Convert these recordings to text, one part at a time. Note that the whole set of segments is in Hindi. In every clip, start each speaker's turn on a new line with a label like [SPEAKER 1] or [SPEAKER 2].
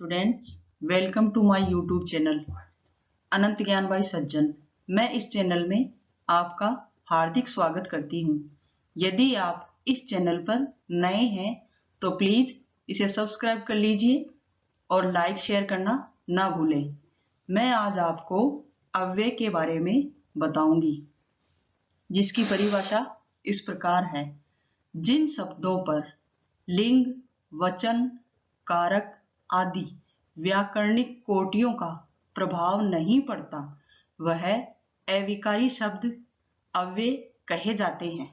[SPEAKER 1] Students, welcome to my YouTube channel Anant Gyan by सज्जन। मैं इस चैनल में आपका हार्दिक स्वागत करती हूँ। यदि आप इस चैनल पर नए हैं तो प्लीज इसे सब्सक्राइब कर लीजिए और लाइक शेयर करना ना भूलें। मैं आज आपको अव्यय के बारे में बताऊंगी, जिसकी परिभाषा इस प्रकार है। जिन शब्दों पर लिंग, वचन, कारक आदि व्याकरणिक कोटियों का प्रभाव नहीं पड़ता, वह अविकारी शब्द अव्यय कहे जाते हैं।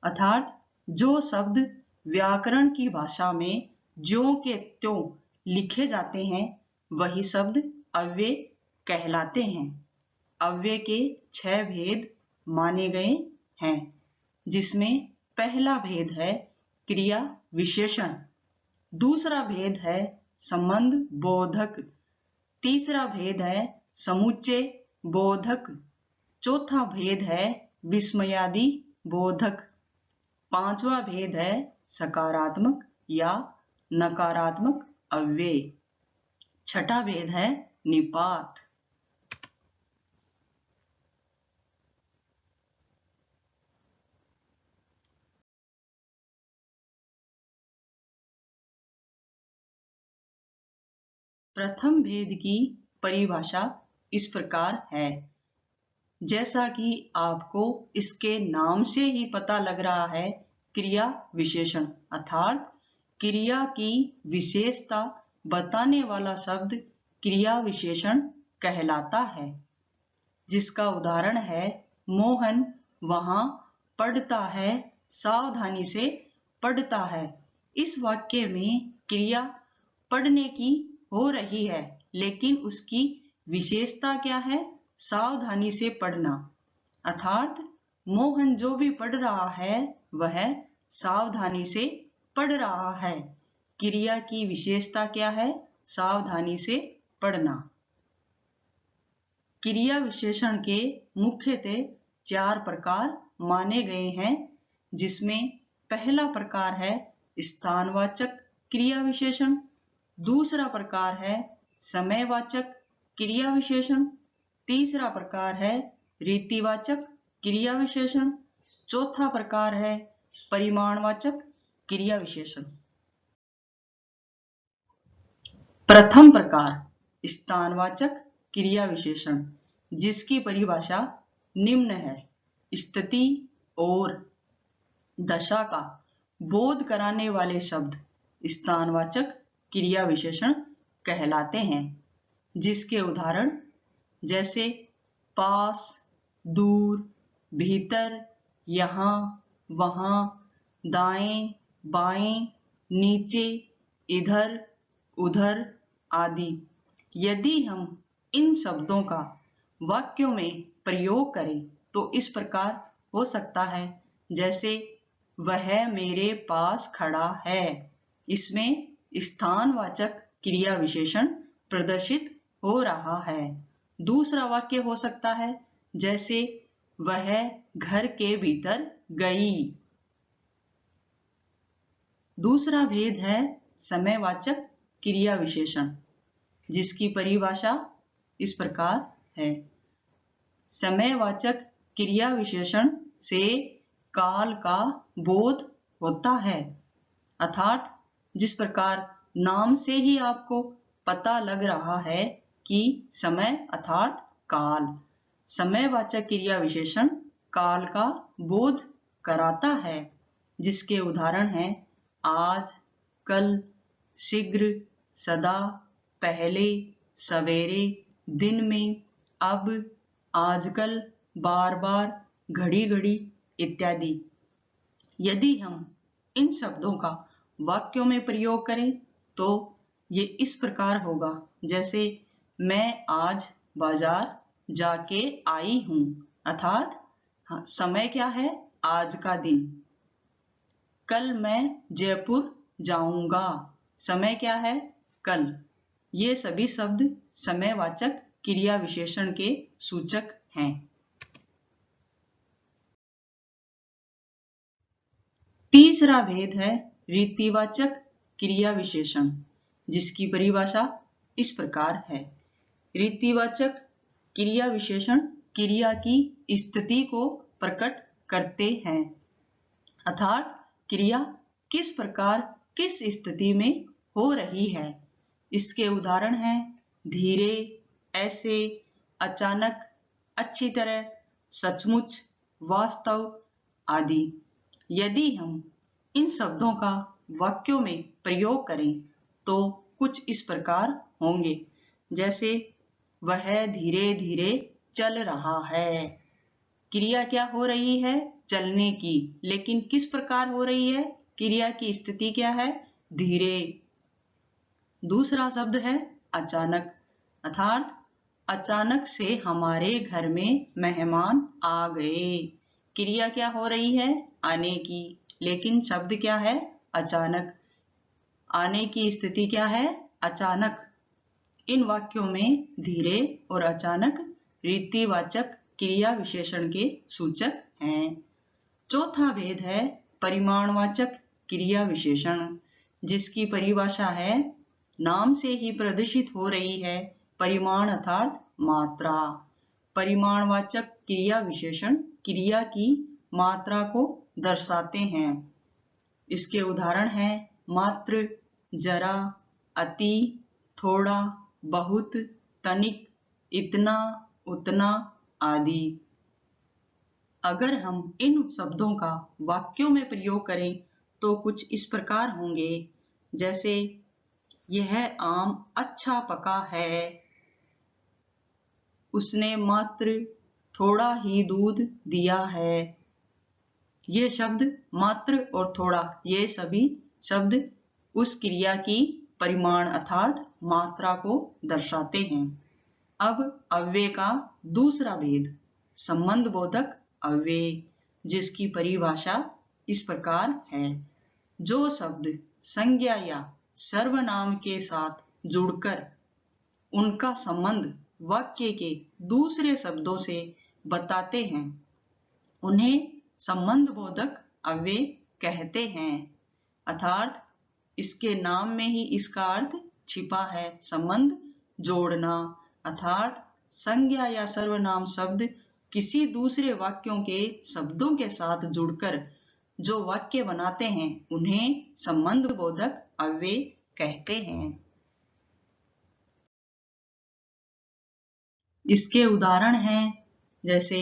[SPEAKER 1] अर्थात जो शब्द व्याकरण की भाषा में ज्यों के त्यों लिखे जाते हैं, वही शब्द अव्यय कहलाते हैं। अव्यय के 6 भेद माने गए हैं, जिसमें पहला भेद है क्रिया विशेषण, दूसरा भेद है संबंध बोधक, तीसरा भेद है समुच्चय बोधक, चौथा भेद है विस्मयादि बोधक, पांचवा भेद है सकारात्मक या नकारात्मक अव्यय, छठा भेद है निपात। प्रथम भेद की परिभाषा इस प्रकार है। जैसा कि आपको इसके नाम से ही पता लग रहा है, क्रिया विशेषण अर्थात क्रिया की विशेषता बताने वाला शब्द क्रिया विशेषण कहलाता है। जिसका उदाहरण है, मोहन वहां पढ़ता है, सावधानी से पढ़ता है। इस वाक्य में क्रिया पढ़ने की हो रही है, लेकिन उसकी विशेषता क्या है? सावधानी से पढ़ना। अर्थात मोहन जो भी पढ़ रहा है वह सावधानी से पढ़ रहा है। क्रिया की विशेषता क्या है? सावधानी से पढ़ना। क्रिया विशेषण के मुख्यतः 4 प्रकार माने गए हैं, जिसमें पहला प्रकार है स्थानवाचक क्रिया विशेषण, दूसरा प्रकार है समयवाचक क्रिया विशेषण, तीसरा प्रकार है रीतिवाचक क्रिया विशेषण, चौथा प्रकार है परिमाणवाचक क्रिया विशेषण। प्रथम प्रकार स्थानवाचक क्रिया विशेषण, जिसकी परिभाषा निम्न है। स्थिति और दशा का बोध कराने वाले शब्द स्थानवाचक क्रिया विशेषण कहलाते हैं। जिसके उदाहरण जैसे पास, दूर, भीतर, यहाँ, वहां, दाएं, बाएं, नीचे, इधर, उधर आदि। यदि हम इन शब्दों का वाक्यों में प्रयोग करें तो इस प्रकार हो सकता है, जैसे वह मेरे पास खड़ा है। इसमें स्थानवाचक क्रिया विशेषण प्रदर्शित हो रहा है। दूसरा वाक्य हो सकता है, जैसे वह घर के भीतर गई। दूसरा भेद है समयवाचक क्रिया विशेषण, जिसकी परिभाषा इस प्रकार है। समयवाचक क्रिया विशेषण से काल का बोध होता है। अर्थात जिस प्रकार नाम से ही आपको पता लग रहा है कि समय अर्थात काल, समयवाचक क्रिया विशेषण काल का बोध कराता है। जिसके उदाहरण हैं आज, कल, शीघ्र, सदा, पहले, सवेरे, दिन में, अब, आजकल, बार बार, घड़ी घड़ी इत्यादि। यदि हम इन शब्दों का वाक्यों में प्रयोग करें तो ये इस प्रकार होगा, जैसे मैं आज बाजार जाके आई हूं। अर्थात समय क्या है? आज का दिन। कल मैं जयपुर जाऊंगा। समय क्या है? कल। ये सभी शब्द समयवाचक क्रिया विशेषण के सूचक हैं। तीसरा भेद है रीतिवाचक क्रिया विशेषण, जिसकी परिभाषा इस प्रकार है। रीतिवाचक क्रिया विशेषण क्रिया की स्थिति को प्रकट करते हैं, अर्थात क्रिया किस प्रकार किस स्थिति में हो रही है। इसके उदाहरण हैं धीरे, ऐसे, अचानक, अच्छी तरह, सचमुच, वास्तव आदि। यदि हम इन शब्दों का वाक्यों में प्रयोग करें तो कुछ इस प्रकार होंगे, जैसे वह धीरे धीरे चल रहा है। क्रिया क्या हो रही है? चलने की, लेकिन किस प्रकार हो रही है? क्रिया की स्थिति क्या है? धीरे। दूसरा शब्द है अचानक, अर्थात अचानक से हमारे घर में मेहमान आ गए। क्रिया क्या हो रही है? आने की, लेकिन शब्द क्या है? अचानक। आने की स्थिति क्या है? अचानक। इन वाक्यों में धीरे और अचानक रीतिवाचक क्रिया विशेषण के सूचक हैं। चौथा भेद है परिमाणवाचक क्रिया विशेषण, जिसकी परिभाषा है नाम से ही प्रदर्शित हो रही है परिमाण अर्थात मात्रा। परिमाणवाचक क्रिया विशेषण क्रिया की मात्रा को दर्शाते हैं। इसके उदाहरण हैं मात्र, जरा, अति, थोड़ा, बहुत, तनिक, इतना, उतना आदि। अगर हम इन शब्दों का वाक्यों में प्रयोग करें तो कुछ इस प्रकार होंगे, जैसे यह आम अच्छा पका है, उसने मात्र थोड़ा ही दूध दिया है। ये शब्द मात्र और थोड़ा, ये सभी शब्द उस क्रिया की परिमाण अर्थात मात्रा को दर्शाते हैं। अब अव्यय का दूसरा भेद संबंध बोधक अव्यय, जिसकी परिभाषा इस प्रकार है। जो शब्द संज्ञा या सर्वनाम के साथ जुड़कर उनका संबंध वाक्य के दूसरे शब्दों से बताते हैं, उन्हें संबंध बोधक अव्यय कहते हैं। अर्थात इसके नाम में ही इसका अर्थ छिपा है, संबंध जोड़ना। अर्थात संज्ञा या सर्वनाम शब्द किसी दूसरे वाक्यों के शब्दों के साथ जुड़कर जो वाक्य बनाते हैं, उन्हें संबंध बोधक अव्यय कहते हैं। इसके उदाहरण हैं जैसे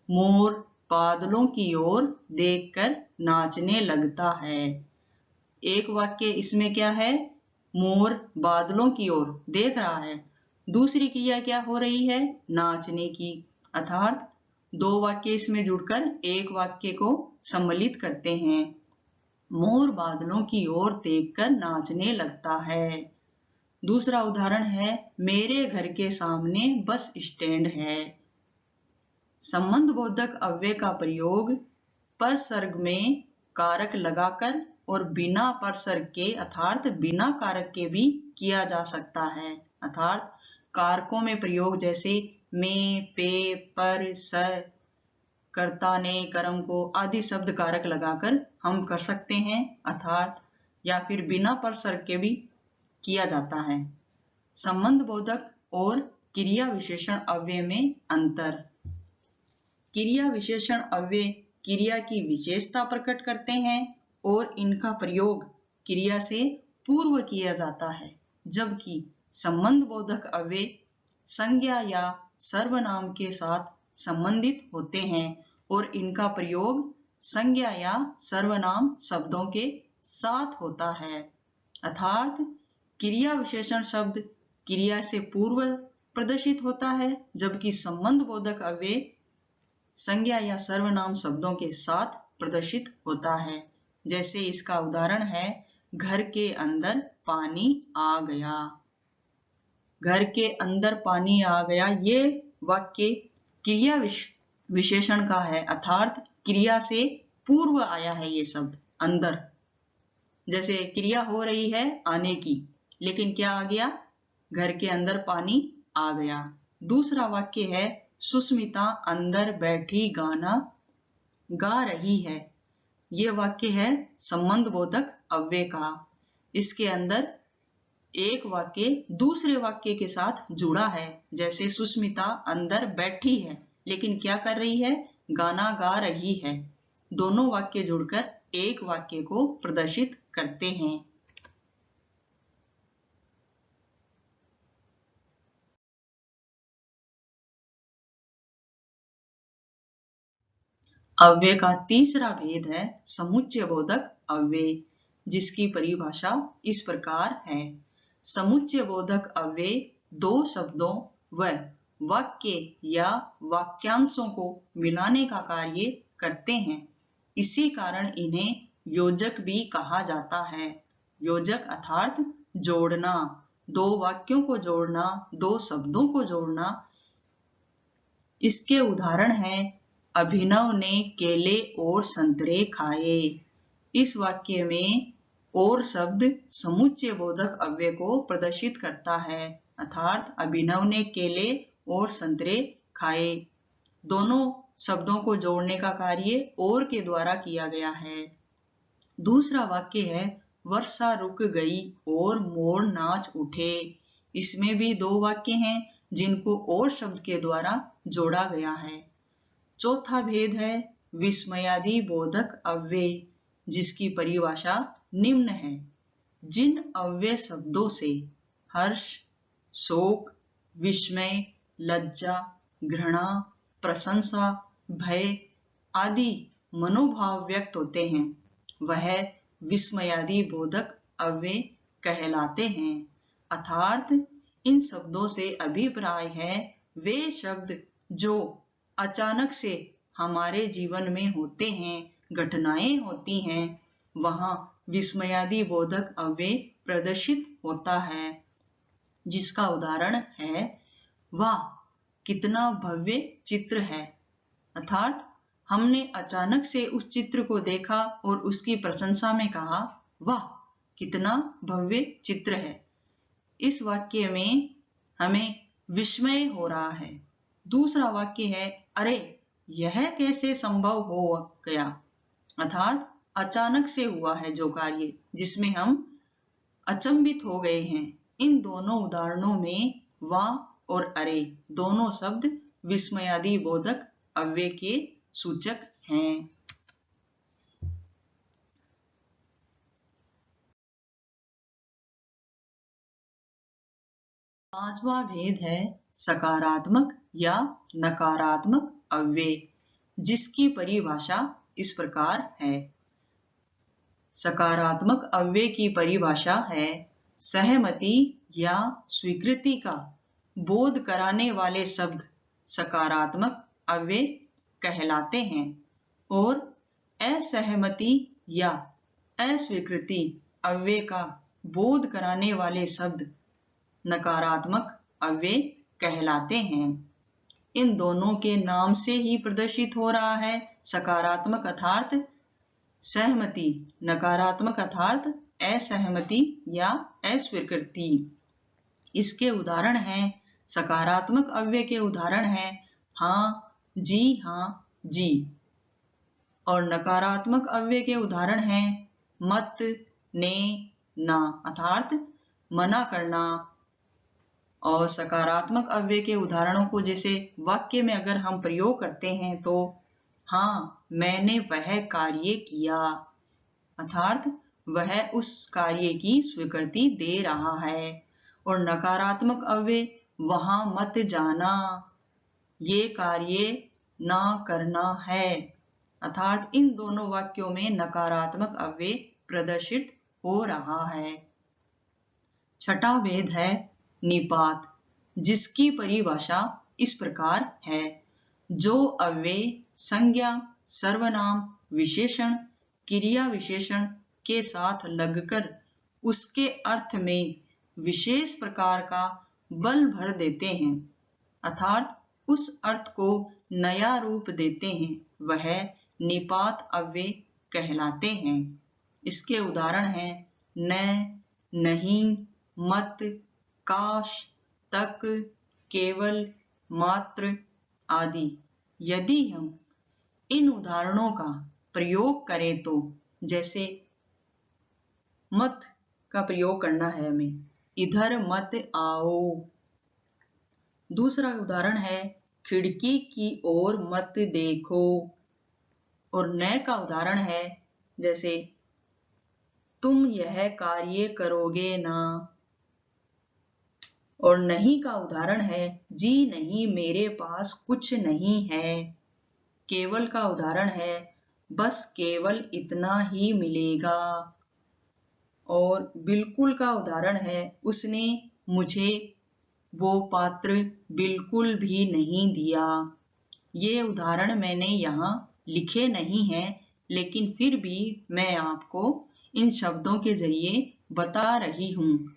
[SPEAKER 1] मोर बादलों की ओर देखकर नाचने लगता है। एक वाक्य इसमें क्या है? मोर बादलों की ओर देख रहा है। दूसरी क्रिया क्या हो रही है? नाचने की। अर्थात दो वाक्य इसमें जुड़कर एक वाक्य को सम्मिलित करते हैं। मोर बादलों की ओर देखकर नाचने लगता है। दूसरा उदाहरण है मेरे घर के सामने बस स्टैंड है। संबंध बोधक अव्यय का प्रयोग परसर्ग में कारक लगाकर और बिना परसर्ग के अर्थात बिना कारक के भी किया जा सकता है। अर्थात कारकों में प्रयोग जैसे में, पे, पर, सर, कर्ता ने, कर्म को आदि शब्द कारक लगाकर हम कर सकते हैं। अर्थात या फिर बिना परसर्ग के भी किया जाता है। संबंध बोधक और क्रिया विशेषण अव्यय में अंतर। क्रिया विशेषण अव्यय क्रिया की विशेषता प्रकट करते हैं और इनका प्रयोग क्रिया से पूर्व किया जाता है, जबकि संबंध बोधक अव्यय संज्ञा या सर्वनाम के साथ संबंधित होते हैं और इनका प्रयोग संज्ञा या सर्वनाम शब्दों के साथ होता है। अर्थात क्रिया विशेषण शब्द क्रिया से पूर्व प्रदर्शित होता है, जबकि संबंध बोधक अव्यय संज्ञा या सर्वनाम शब्दों के साथ प्रदर्शित होता है। जैसे इसका उदाहरण है घर के अंदर पानी आ गया। घर के अंदर पानी आ गया, ये वाक्य क्रिया विशेषण का है, अर्थात क्रिया से पूर्व आया है ये शब्द अंदर। जैसे क्रिया हो रही है आने की, लेकिन क्या आ गया? घर के अंदर पानी आ गया। दूसरा वाक्य है सुस्मिता अंदर बैठी गाना गा रही है। ये वाक्य है संबंध बोधक अव्यय का। इसके अंदर एक वाक्य दूसरे वाक्य के साथ जुड़ा है। जैसे सुष्मिता अंदर बैठी है लेकिन क्या कर रही है? गाना गा रही है। दोनों वाक्य जुड़कर एक वाक्य को प्रदर्शित करते हैं। अव्यय का तीसरा भेद है समुच्चयबोधक अव्यय, जिसकी परिभाषा इस प्रकार है। समुच्चयबोधक अव्यय दो शब्दों व वाक्य या वाक्यांशों को मिलाने का कार्य करते हैं। इसी कारण इन्हें योजक भी कहा जाता है। योजक अर्थात जोड़ना, दो वाक्यों को जोड़ना, दो शब्दों को जोड़ना। इसके उदाहरण हैं अभिनव ने केले और संतरे खाए। इस वाक्य में और शब्द समुच्चयबोधक अव्यय को प्रदर्शित करता है, अर्थात अभिनव ने केले और संतरे खाए। दोनों शब्दों को जोड़ने का कार्य और के द्वारा किया गया है। दूसरा वाक्य है वर्षा रुक गई और मोर नाच उठे। इसमें भी दो वाक्य हैं जिनको और शब्द के द्वारा जोड़ा गया है। चौथा भेद है विस्मयादि बोधक अव्यय, जिसकी परिभाषा निम्न है। जिन अव्यय शब्दों से हर्ष, शोक, विस्मय, लज्जा, घृणा, प्रशंसा, भय आदि मनोभाव व्यक्त होते हैं, वह विस्मयादि बोधक अव्यय कहलाते हैं। अर्थात इन शब्दों से अभिप्राय है वे शब्द जो अचानक से हमारे जीवन में होते हैं, घटनाएं होती हैं, वहां विस्मयादि बोधक अव्यय प्रदर्शित होता है। जिसका उदाहरण है वाह कितना भव्य चित्र है। अर्थात हमने अचानक से उस चित्र को देखा और उसकी प्रशंसा में कहा वाह कितना भव्य चित्र है। इस वाक्य में हमें विस्मय हो रहा है। दूसरा वाक्य है अरे यह कैसे संभव हो गया, अर्थात अचानक से हुआ है जो कार्य जिसमें हम अचंभित हो गए हैं। इन दोनों उदाहरणों में वाह और अरे दोनों शब्द विस्मयादि बोधक अव्यय के सूचक हैं। पांचवा भेद है सकारात्मक या नकारात्मक अव्यय, जिसकी परिभाषा इस प्रकार है। सकारात्मक अव्यय की परिभाषा है सहमति या स्वीकृति का बोध कराने वाले शब्द सकारात्मक अव्यय कहलाते हैं और असहमति या अस्वीकृति अव्यय का बोध कराने वाले शब्द नकारात्मक अव्यय कहलाते हैं। इन दोनों के नाम से ही प्रदर्शित हो रहा है। सकारात्मक अर्थात सहमति, नकारात्मक अर्थात असहमति या अस्वीकृति। इसके उदाहरण हैं सकारात्मक अव्यय के उदाहरण हैं हाँ, जी और नकारात्मक अव्यय के उदाहरण हैं मत, ने, ना अर्थात मना करना। और सकारात्मक अव्यय के उदाहरणों को जैसे वाक्य में अगर हम प्रयोग करते हैं तो हाँ मैंने वह कार्य किया, अर्थात वह उस कार्य की स्वीकृति दे रहा है। और नकारात्मक अव्यय वहां मत जाना, ये कार्य ना करना है, अर्थात इन दोनों वाक्यों में नकारात्मक अव्यय प्रदर्शित हो रहा है। छठा भेद है निपात, जिसकी परिभाषा इस प्रकार है। जो अव्यय संज्ञा, सर्वनाम, विशेषण, क्रिया विशेषण के साथ लगकर उसके अर्थ में विशेष प्रकार का बल भर देते हैं, अर्थात उस अर्थ को नया रूप देते हैं, वह निपात अव्यय कहलाते हैं। इसके उदाहरण हैं न, नहीं, मत, काश, तक, केवल, मात्र आदि। यदि हम इन उदाहरणों का प्रयोग करें तो जैसे मत का प्रयोग करना है हमें इधर मत आओ। दूसरा उदाहरण है खिड़की की ओर मत देखो। और न का उदाहरण है जैसे तुम यह कार्य करोगे ना। और नहीं का उदाहरण है जी नहीं, मेरे पास कुछ नहीं है। केवल का उदाहरण है बस केवल इतना ही मिलेगा। और बिल्कुल का उदाहरण है उसने मुझे वो पात्र बिल्कुल भी नहीं दिया। ये उदाहरण मैंने यहाँ लिखे नहीं हैं, लेकिन फिर भी मैं आपको इन शब्दों के जरिए बता रही हूँ।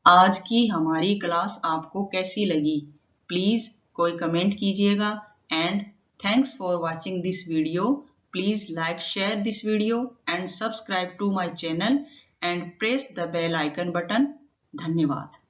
[SPEAKER 1] आज की हमारी क्लास आपको कैसी लगी? प्लीज कोई कमेंट कीजिएगा। And thanks for watching this video. Please like share this video and subscribe to my channel and press the bell icon button. धन्यवाद।